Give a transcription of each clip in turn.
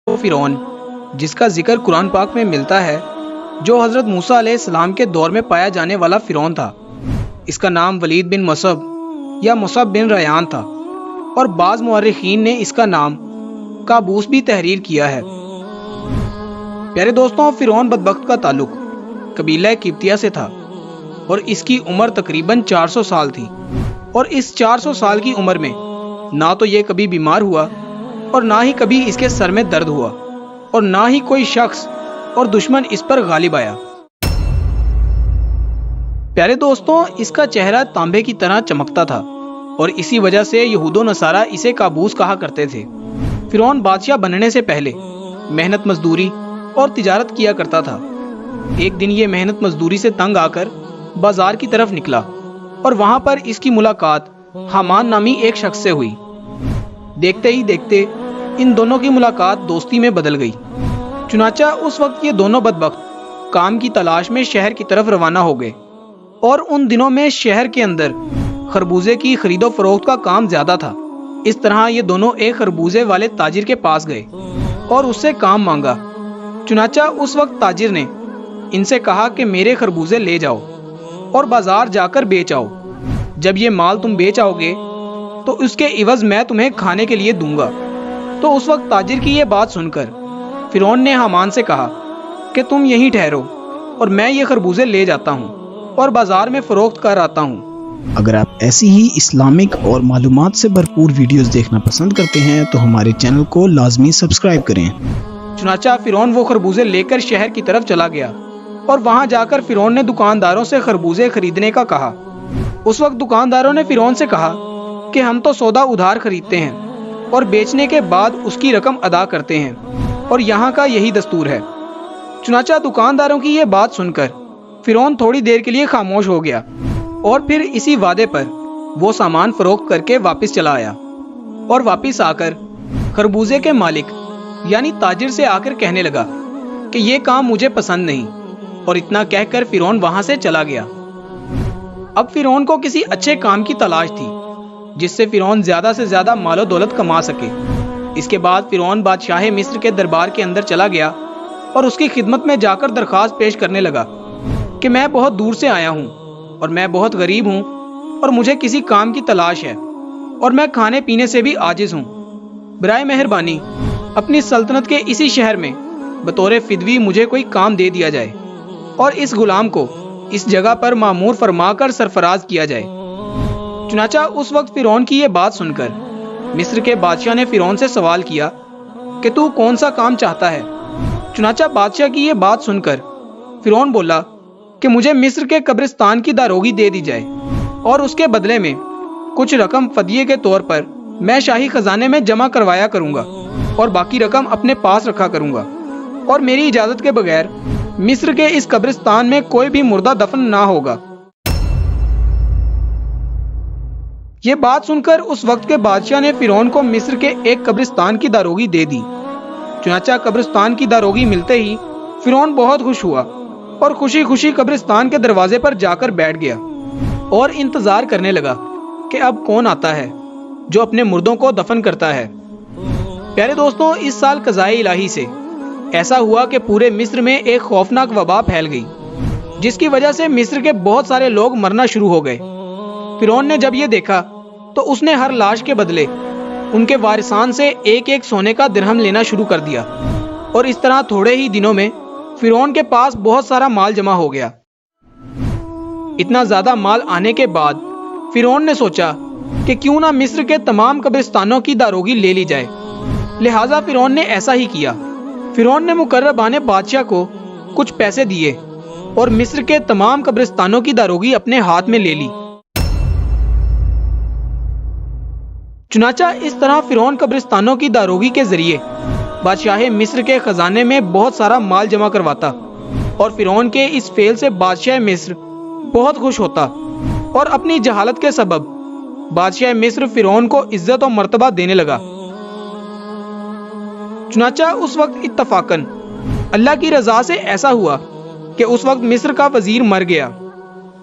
فرعون جس کا ذکر قرآن پاک میں ملتا ہے، جو حضرت موسیٰ علیہ السلام کے دور میں پایا جانے والا فرعون تھا۔ اس کا نام ولید بن مصعب یا مصعب بن ریان تھا، اور بعض مورخین نے اس کا نام قابوس بھی تحریر کیا ہے۔ پیارے دوستوں، فرعون بدبخت کا تعلق قبیلہ قبطیہ سے تھا، اور اس کی عمر تقریباً 400 سال تھی، اور اس 400 سال کی عمر میں نہ تو یہ کبھی بیمار ہوا، اور نہ ہی کبھی اس کے سر میں درد ہوا، اور نہ ہی کوئی شخص اور دشمن اس پر غالب آیا۔ پیارے دوستوں، اس کا چہرہ تانبے کی طرح چمکتا تھا، اور اسی وجہ سے یہود و نصارہ اسے قابوس کہا کرتے تھے۔ فرعون بادشاہ بننے سے پہلے محنت مزدوری اور تجارت کیا کرتا تھا۔ ایک دن یہ محنت مزدوری سے تنگ آ کر بازار کی طرف نکلا، اور وہاں پر اس کی ملاقات حامان نامی ایک شخص سے ہوئی۔ دیکھتے ہی دیکھتے ان دونوں کی ملاقات دوستی میں بدل گئی۔ چنانچہ اس وقت یہ دونوں بدبخت کام کی تلاش میں شہر کی طرف روانہ ہو گئے، اور ان دنوں میں شہر کے اندر خربوزے کی خرید و فروخت کا کام زیادہ تھا۔ اس طرح یہ دونوں ایک خربوزے والے تاجر کے پاس گئے اور اس سے کام مانگا۔ چنانچہ اس وقت تاجر نے ان سے کہا کہ میرے خربوزے لے جاؤ اور بازار جا کر بیچ آؤ۔ جب یہ مال تم بیچ آؤ گے تو اس کے عوض میں تمہیں کھانے کے لیے دوں گا۔ تو اس وقت تاجر کی یہ بات سن کر فرعون نے حامان سے کہا کہ تم یہیں ٹھہرو، اور میں یہ خربوزے لے جاتا ہوں اور بازار میں فروخت کر آتا ہوں۔ اگر آپ ایسی ہی اسلامک اور معلومات سے بھرپور ویڈیوز دیکھنا پسند کرتے ہیں تو ہمارے چینل کو لازمی سبسکرائب کریں۔ چنانچہ فرعون وہ خربوزے لے کر شہر کی طرف چلا گیا، اور وہاں جا کر فرعون نے دکانداروں سے خربوزے خریدنے کا کہا۔ اس وقت دکانداروں نے فرعون سے کہا کہ ہم تو سودا ادھار خریدتے ہیں اور بیچنے کے بعد اس کی رقم ادا کرتے ہیں، اور یہاں کا یہی دستور ہے۔ چنانچہ دکانداروں کی یہ بات سن کر فرعون تھوڑی دیر کے لیے خاموش ہو گیا، اور پھر اسی وعدے پر وہ سامان فروخت کر کے واپس چلا آیا، اور واپس آ کر خربوزے کے مالک یعنی تاجر سے آ کر کہنے لگا کہ یہ کام مجھے پسند نہیں، اور اتنا کہہ کر فرعون وہاں سے چلا گیا۔ اب فرعون کو کسی اچھے کام کی تلاش تھی جس سے فرعون زیادہ سے زیادہ مال و دولت کما سکے۔ اس کے بعد فرعون بادشاہ مصر کے دربار کے اندر چلا گیا اور اس کی خدمت میں جا کر درخواست پیش کرنے لگا کہ میں بہت دور سے آیا ہوں، اور میں بہت غریب ہوں، اور مجھے کسی کام کی تلاش ہے، اور میں کھانے پینے سے بھی عاجز ہوں۔ برائے مہربانی اپنی سلطنت کے اسی شہر میں بطور فدوی مجھے کوئی کام دے دیا جائے، اور اس غلام کو اس جگہ پر مامور فرما کر سرفراز کیا جائے۔ چنانچہ اس وقت فرعون کی یہ بات سن کر مصر کے بادشاہ نے فرعون سے سوال کیا کہ تو کون سا کام چاہتا ہے؟ چنانچہ بادشاہ کی یہ بات سن کر فرعون بولا کہ مجھے مصر کے قبرستان کی داروغی دے دی جائے، اور اس کے بدلے میں کچھ رقم فدیے کے طور پر میں شاہی خزانے میں جمع کروایا کروں گا، اور باقی رقم اپنے پاس رکھا کروں گا، اور میری اجازت کے بغیر مصر کے اس قبرستان میں کوئی بھی مردہ دفن نہ ہوگا۔ یہ بات سن کر اس وقت کے بادشاہ نے فرعون کو مصر کے ایک قبرستان کی داروغی دے دی۔ چنانچہ قبرستان کی داروغی ملتے ہی فرعون بہت خوش ہوا، اور خوشی خوشی قبرستان کے دروازے پر جا کر بیٹھ گیا، اور انتظار کرنے لگا کہ اب کون آتا ہے جو اپنے مردوں کو دفن کرتا ہے۔ پیارے دوستوں، اس سال قضائے الہی سے ایسا ہوا کہ پورے مصر میں ایک خوفناک وبا پھیل گئی، جس کی وجہ سے مصر کے بہت سارے لوگ مرنا شروع ہو گئے۔ فرعون نے جب یہ دیکھا تو اس نے ہر لاش کے بدلے ان کے وارثان سے ایک ایک سونے کا درہم لینا شروع کر دیا، اور اس طرح تھوڑے ہی دنوں میں فرعون کے پاس بہت سارا مال جمع ہو گیا۔ اتنا زیادہ مال آنے کے بعد فرعون نے سوچا کہ کیوں نہ مصر کے تمام قبرستانوں کی داروغی لے لی جائے، لہٰذا فرعون نے ایسا ہی کیا۔ فرعون نے مقربان بادشاہ کو کچھ پیسے دیے اور مصر کے تمام قبرستانوں کی داروغی اپنے ہاتھ میں لے لی۔ چنانچہ اس طرح فرعون قبرستانوں کی داروغی کے ذریعے بادشاہ مصر کے خزانے میں بہت سارا مال جمع کرواتا، اور فرعون کے اس فعل سے بادشاہ مصر بہت خوش ہوتا، اور اپنی جہالت کے سبب بادشاہ مصر فرعون کو عزت و مرتبہ دینے لگا۔ چنانچہ اس وقت اتفاقاً اللہ کی رضا سے ایسا ہوا کہ اس وقت مصر کا وزیر مر گیا،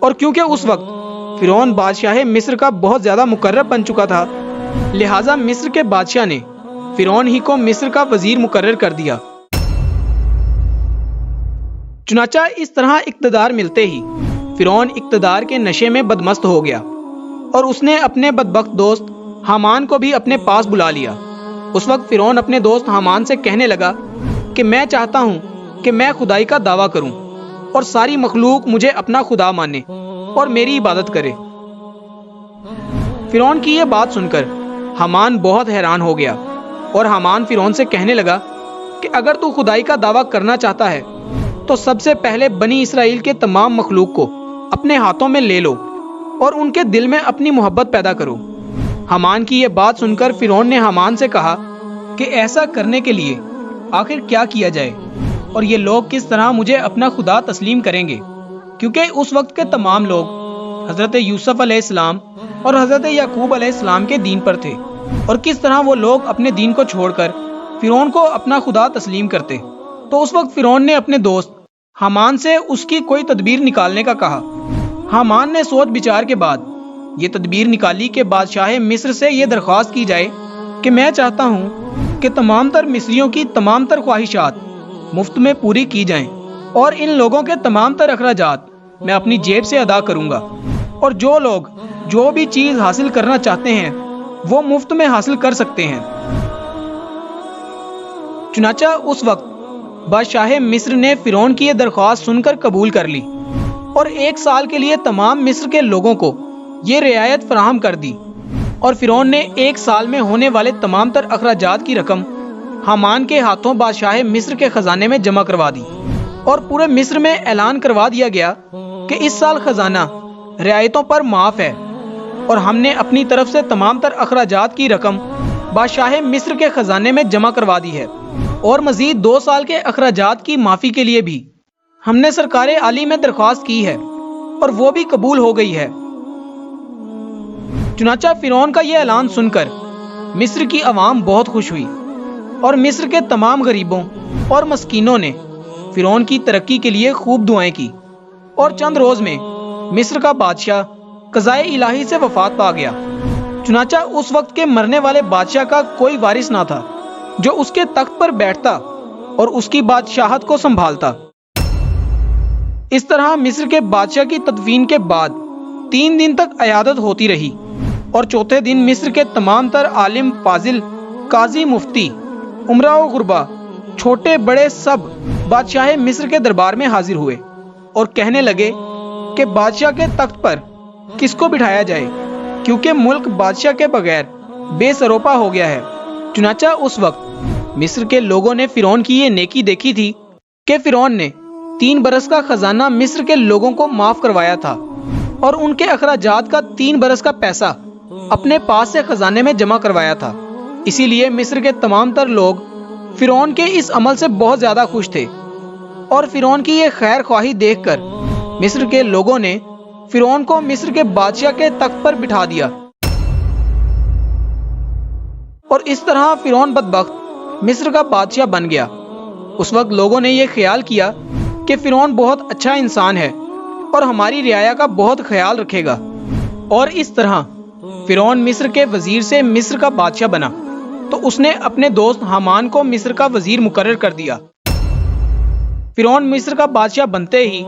اور کیونکہ اس وقت فرعون بادشاہ مصر کا بہت زیادہ مقرب بن چکا تھا، لہٰذا مصر کے بادشاہ نے فرعون ہی کو مصر کا وزیر مقرر کر دیا۔ چنانچہ اس طرح اقتدار ملتے ہی فرعون اقتدار کے نشے میں بدمست ہو گیا اور اس نے اپنے بدبخت دوست حامان کو بھی اپنے پاس بلا لیا۔ اس وقت فرعون اپنے دوست حامان سے کہنے لگا کہ میں چاہتا ہوں کہ میں خدائی کا دعویٰ کروں اور ساری مخلوق مجھے اپنا خدا مانے اور میری عبادت کرے۔ فرعون کی یہ بات سن کر حامان بہت حیران ہو گیا اور حامان فرعون سے کہنے لگا کہ اگر تو خدائی کا دعویٰ کرنا چاہتا ہے تو سب سے پہلے بنی اسرائیل کے تمام مخلوق کو اپنے ہاتھوں میں لے لو اور ان کے دل میں اپنی محبت پیدا کرو۔ حامان کی یہ بات سن کر فرعون نے حامان سے کہا کہ ایسا کرنے کے لیے آخر کیا کیا جائے اور یہ لوگ کس طرح مجھے اپنا خدا تسلیم کریں گے، کیونکہ اس وقت کے تمام لوگ حضرت یوسف علیہ السلام اور حضرت یعقوب علیہ السلام کے دین پر تھے، اور کس طرح وہ لوگ اپنے دین کو چھوڑ کر فرعون کو اپنا خدا تسلیم کرتے۔ تو اس وقت فرعون نے اپنے دوست حامان سے اس کی کوئی تدبیر نکالنے کا کہا۔ حامان نے سوچ بچار کے بعد یہ تدبیر نکالی کہ بادشاہ مصر سے یہ درخواست کی جائے کہ میں چاہتا ہوں کہ تمام تر مصریوں کی تمام تر خواہشات مفت میں پوری کی جائیں اور ان لوگوں کے تمام تر اخراجات میں اپنی جیب سے ادا کروں گا، اور جو لوگ جو بھی چیز حاصل کرنا چاہتے ہیں وہ مفت میں حاصل کر سکتے ہیں۔ چنانچہ اس وقت بادشاہ مصر نے فرعون کی یہ درخواست سن کر قبول کر لی اور 1 سال کے لیے تمام مصر کے لوگوں کو یہ رعایت فراہم کر دی، اور فرعون نے 1 سال میں ہونے والے تمام تر اخراجات کی رقم حامان کے ہاتھوں بادشاہ مصر کے خزانے میں جمع کروا دی، اور پورے مصر میں اعلان کروا دیا گیا کہ اس سال خزانہ رعایتوں پر معاف ہے، اور ہم نے اپنی طرف سے تمام تر اخراجات کی رقم بادشاہ مصر کے خزانے میں جمع کروا دی ہے، اور مزید 2 سال کے اخراجات کی معافی کے لیے بھی ہم نے سرکار عالی میں درخواست کی ہے اور وہ بھی قبول ہو گئی ہے۔ چنانچہ فرعون کا یہ اعلان سن کر مصر کی عوام بہت خوش ہوئی، اور مصر کے تمام غریبوں اور مسکینوں نے فرعون کی ترقی کے لیے خوب دعائیں کی، اور چند روز میں مصر کا بادشاہ قضائے الہی سے وفات پا گیا۔ چنانچہ اس وقت کے مرنے والے بادشاہ کا کوئی وارث نہ تھا جو اس کے تخت پر بیٹھتا اور اس کی بادشاہت کو سنبھالتا۔ اس طرح مصر کے بادشاہ کی تدفین کے بعد 3 دن تک عیادت ہوتی رہی، اور چوتھے دن مصر کے تمام تر عالم فاضل، قاضی، مفتی، امراء و غربا، چھوٹے بڑے سب بادشاہ مصر کے دربار میں حاضر ہوئے اور کہنے لگے کہ بادشاہ کے تخت پر کس کو بٹھایا جائے، کیونکہ ملک بادشاہ کے بغیر بے سروپا ہو گیا ہے۔ چنانچہ اس وقت مصر کے لوگوں نے فرعون کی یہ نیکی دیکھی تھی کہ فرعون نے 3 برس کا خزانہ مصر کے لوگوں کو معاف کروایا تھا، اور ان کے اخراجات کا 3 برس کا پیسہ اپنے پاس سے خزانے میں جمع کروایا تھا۔ اسی لیے مصر کے تمام تر لوگ فرعون کے اس عمل سے بہت زیادہ خوش تھے، اور فرعون کی یہ خیر خواہی دیکھ کر مصر کے لوگوں نے فرعون کو مصر کے بادشاہ کے تخت پر بٹھا دیا، اور اس طرح فرعون بدبخت مصر کا بادشاہ بن گیا۔ اس وقت لوگوں نے یہ خیال کیا کہ فرعون بہت اچھا انسان ہے اور ہماری رعایا کا بہت خیال رکھے گا، اور اس طرح فرعون مصر کے وزیر سے مصر کا بادشاہ بنا، تو اس نے اپنے دوست حامان کو مصر کا وزیر مقرر کر دیا۔ فرعون مصر کا بادشاہ بنتے ہی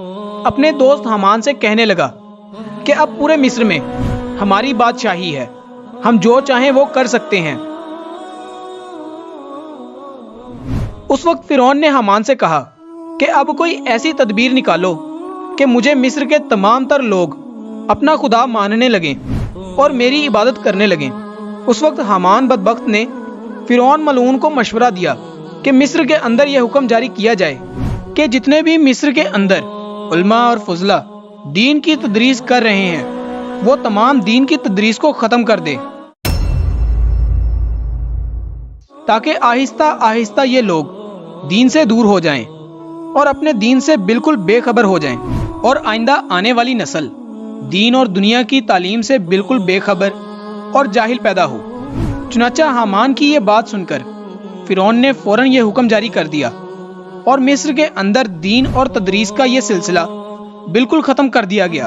اپنے دوست حامان سے کہنے لگا کہ اب پورے مصر میں ہماری بادشاہی ہے، ہم جو چاہیں وہ کر سکتے ہیں۔ اس وقت فرعون نے حامان سے کہا کہ اب کوئی ایسی تدبیر نکالو کہ مجھے مصر کے تمام تر لوگ اپنا خدا ماننے لگیں اور میری عبادت کرنے لگیں۔ اس وقت حامان بدبخت نے فرعون ملعون کو مشورہ دیا کہ مصر کے اندر یہ حکم جاری کیا جائے کہ جتنے بھی مصر کے اندر علماء اور فضلہ دین کی تدریس کر رہے ہیں وہ تمام دین کی تدریس کو ختم کر دے، تاکہ آہستہ آہستہ یہ لوگ دین سے دور ہو جائیں اور اپنے دین سے بالکل بے خبر ہو جائیں، اور آئندہ آنے والی نسل دین اور دنیا کی تعلیم سے بالکل بے خبر اور جاہل پیدا ہو۔ چنانچہ حامان کی یہ بات سن کر فرعون نے فوراً یہ حکم جاری کر دیا، اور مصر کے اندر دین اور تدریس کا یہ سلسلہ بالکل ختم کر دیا گیا۔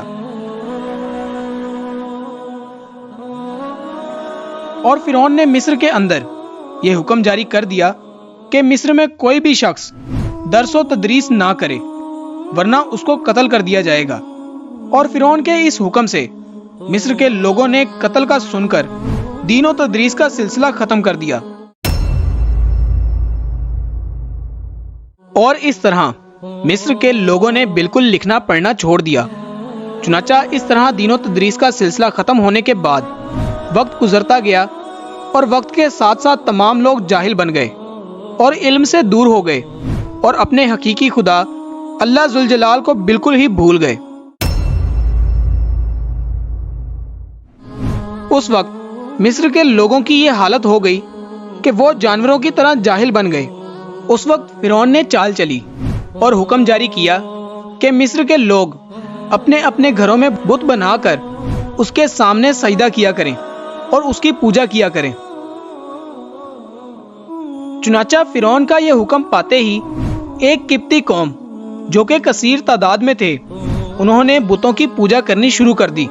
اور فرعون نے مصر کے اندر یہ حکم جاری کر دیا کہ مصر میں کوئی بھی شخص درس و تدریس نہ کرے ورنہ اس کو قتل کر دیا جائے گا۔ اور فرعون کے اس حکم سے مصر کے لوگوں نے قتل کا سن کر دین و تدریس کا سلسلہ ختم کر دیا، اور اس طرح مصر کے لوگوں نے بالکل لکھنا پڑھنا چھوڑ دیا۔ چنانچہ اس طرح دین و تدریس کا سلسلہ ختم ہونے کے بعد وقت گزرتا گیا، اور وقت کے ساتھ ساتھ تمام لوگ جاہل بن گئے اور علم سے دور ہو گئے اور اپنے حقیقی خدا اللہ ذوالجلال کو بالکل ہی بھول گئے۔ اس وقت مصر کے لوگوں کی یہ حالت ہو گئی کہ وہ جانوروں کی طرح جاہل بن گئے۔ اس وقت فرعون نے چال چلی اور حکم جاری کیا کہ مصر کے لوگ اپنے اپنے گھروں میں بت بنا کر اس کے سامنے سجدہ کیا کریں اور اس کی پوجا کیا کریں۔ چنانچہ فرعون کا یہ حکم پاتے ہی ایک قبطی قوم جو کہ کثیر تعداد میں تھے، انہوں نے بتوں کی پوجا کرنی شروع کر دی،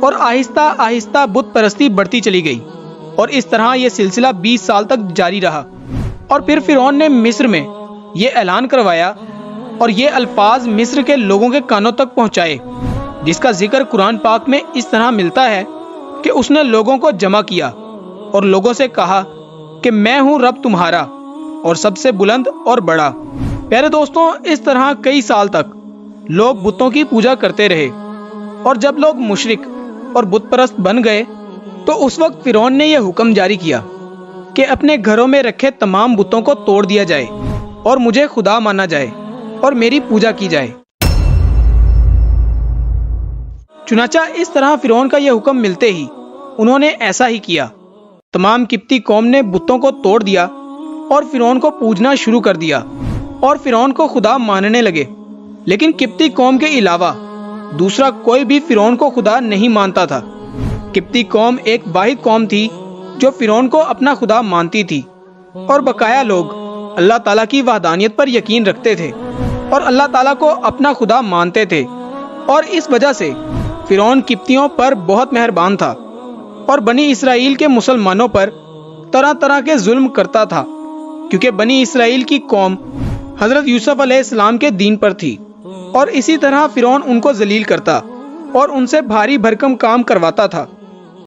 اور آہستہ آہستہ بت پرستی بڑھتی چلی گئی، اور اس طرح یہ سلسلہ 20 سال تک جاری رہا۔ اور پھر فرعون نے مصر میں یہ اعلان کروایا اور یہ الفاظ مصر کے لوگوں کے کانوں تک پہنچائے، جس کا ذکر قرآن پاک میں اس طرح ملتا ہے کہ اس نے لوگوں کو جمع کیا اور لوگوں سے کہا کہ میں ہوں رب تمہارا اور سب سے بلند اور بڑا۔ پیارے دوستوں، اس طرح کئی سال تک لوگ بتوں کی پوجا کرتے رہے، اور جب لوگ مشرک اور بت پرست بن گئے تو اس وقت فرعون نے یہ حکم جاری کیا کہ اپنے گھروں میں رکھے تمام بتوں کو توڑ دیا جائے اور مجھے خدا مانا جائے اور میری پوجا کی جائے۔ چنانچہ اس طرح فرعون کا یہ حکم ملتے ہی انہوں نے ایسا ہی کیا۔ تمام قبطی قوم نے بتوں کو توڑ دیا اور فرعون کو پوجنا شروع کر دیا اور فرعون کو خدا ماننے لگے۔ لیکن قبطی قوم کے علاوہ دوسرا کوئی بھی فرعون کو خدا نہیں مانتا تھا۔ قبطی قوم ایک واحد قوم تھی جو فرعون کو اپنا خدا مانتی تھی، اور بقایا لوگ اللہ تعالیٰ کی وحدانیت پر یقین رکھتے تھے اور اللہ تعالیٰ کو اپنا خدا مانتے تھے، اور اس وجہ سے فرعون قبطیوں پر بہت مہربان تھا اور بنی اسرائیل کے مسلمانوں پر طرح طرح کے ظلم کرتا تھا، کیونکہ بنی اسرائیل کی قوم حضرت یوسف علیہ السلام کے دین پر تھی، اور اسی طرح فرعون ان کو ذلیل کرتا اور ان سے بھاری بھرکم کام کرواتا تھا۔